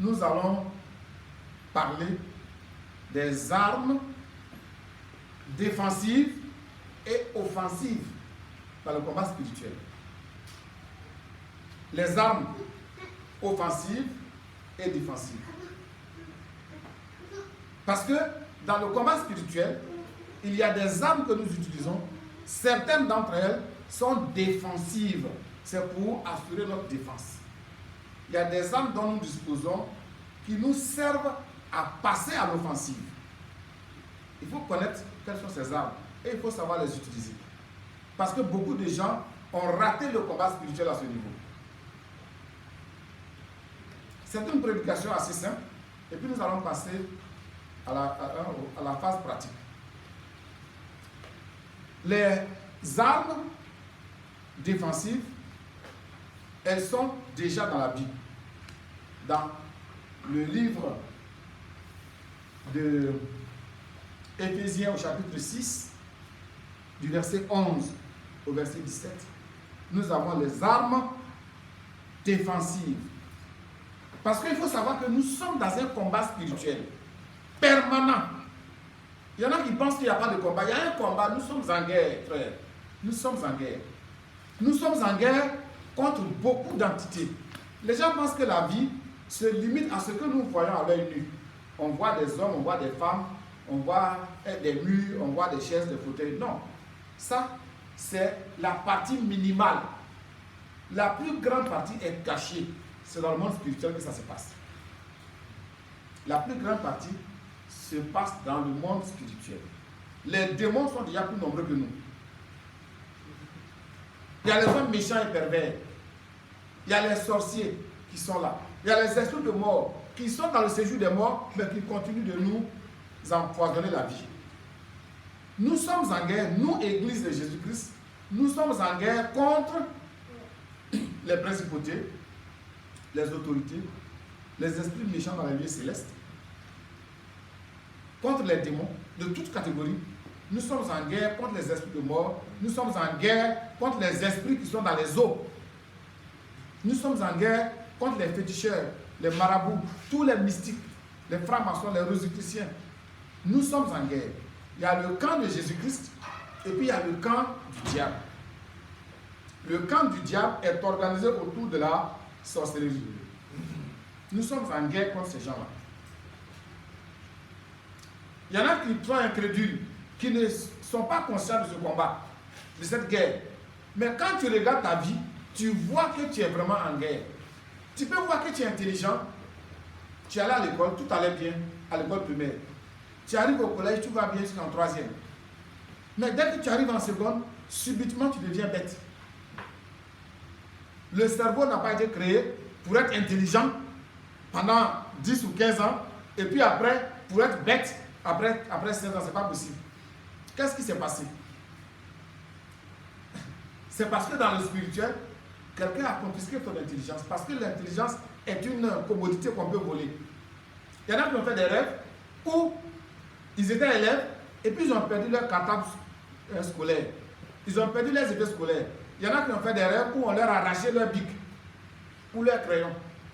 nous allons parler des armes défensives et offensives dans le combat spirituel. Les armes offensives et défensives. Parce que dans le combat spirituel, il y a des armes que nous utilisons. Certaines d'entre elles sont défensives. C'est pour assurer notre défense. Il y a des armes dont nous disposons qui nous servent à passer à l'offensive. Il faut connaître quelles sont ces armes et il faut savoir les utiliser. Parce que beaucoup de gens ont raté le combat spirituel à ce niveau. C'est une prédication assez simple et puis nous allons passer à la phase pratique. Les armes défensives, elles sont déjà dans la Bible. Dans le livre de Éphésiens au chapitre 6, du verset 11 au verset 17, nous avons les armes défensives. Parce qu'il faut savoir que nous sommes dans un combat spirituel permanent. Il y en a qui pensent qu'il n'y a pas de combat. Il y a un combat, nous sommes en guerre, frère. Nous sommes en guerre. Nous sommes en guerre contre beaucoup d'entités. Les gens pensent que la vie se limite à ce que nous voyons à l'œil nu. On voit des hommes, on voit des femmes, on voit des murs, on voit des chaises, des fauteuils. Non. Ça, c'est la partie minimale. La plus grande partie est cachée. C'est dans le monde spirituel que ça se passe. La plus grande partie se passe dans le monde spirituel. Les démons sont déjà plus nombreux que nous. Il y a les hommes méchants et pervers. Il y a les sorciers qui sont là. Il y a les esprits de mort qui sont dans le séjour des morts, mais qui continuent de nous empoisonner la vie. Nous sommes en guerre, nous, Église de Jésus-Christ, nous sommes en guerre contre les principautés, les autorités, les esprits méchants dans les lieux célestes, contre les démons de toutes catégories. Nous sommes en guerre contre les esprits de mort. Nous sommes en guerre contre les esprits qui sont dans les eaux. Nous sommes en guerre contre les féticheurs, les marabouts, tous les mystiques, les francs-maçons, les rosicruciens. Nous sommes en guerre. Il y a le camp de Jésus-Christ et puis il y a le camp du diable. Le camp du diable est organisé autour de la sorcellerie. Nous sommes en guerre contre ces gens-là. Il y en a qui sont incrédules, qui ne sont pas conscients de ce combat, de cette guerre. Mais quand tu regardes ta vie, tu vois que tu es vraiment en guerre. Tu peux voir que tu es intelligent. Tu es allé à l'école, tout allait bien, à l'école primaire. Tu arrives au collège, tout va bien jusqu'en troisième. Mais dès que tu arrives en seconde, subitement tu deviens bête. Le cerveau n'a pas été créé pour être intelligent pendant 10 ou 15 ans, et puis après, pour être bête, après 16 ans, ce n'est pas possible. Qu'est-ce qui s'est passé? C'est parce que dans le spirituel, quelqu'un a confisqué ton intelligence. Parce que l'intelligence est une commodité qu'on peut voler. Il y en a qui ont fait des rêves où ils étaient élèves et puis ils ont perdu leur cartable scolaire. Ils ont perdu leurs effets scolaires. Il y en a qui ont fait des rêves où on leur a arraché leur bic ou leur crayon.